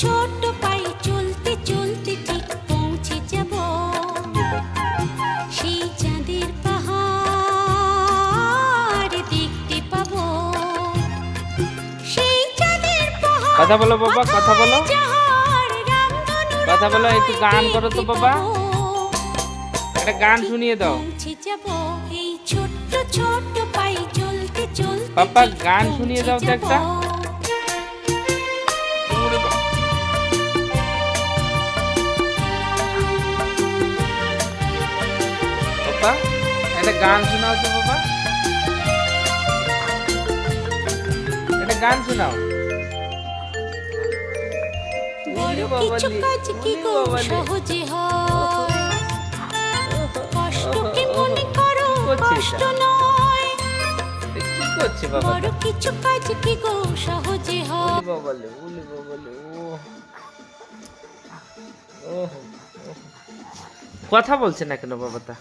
ছোট পায়ে চলতে চলতে ঠিক পৌঁছে যাব সেই চাঁদের পাহাড় দেখতে পাবো। সেই চাঁদের পাহাড় কথা বলো বাবা, কথা বলো, যাহার রামধনু কথা বলো, একটু গান করো তো বাবা, একটা গান ঠিক শুনিয়ে দাও। পৌঁছে যাব এই ছোট্ট ছোট্ট পায়ে চলতে চলতে পাপা ঠিক গান শুনিয়ে দাও তো পৌঁছে একটা। যাব। ওরে বাবা। পাপা একটা গান শোনাও তো বাবা, একটা গান শোনাও। বড় কিছু কাজ কি গো সহজে হয়, কষ্টকে মনে করো কষ্ট নয়। কি করছে বাবা? বড় কিছু কাজ কি গো সহজে হয়। উলি বাবালে, উলি বাবালে, ও কথা বলছে না কেন বাবা তা?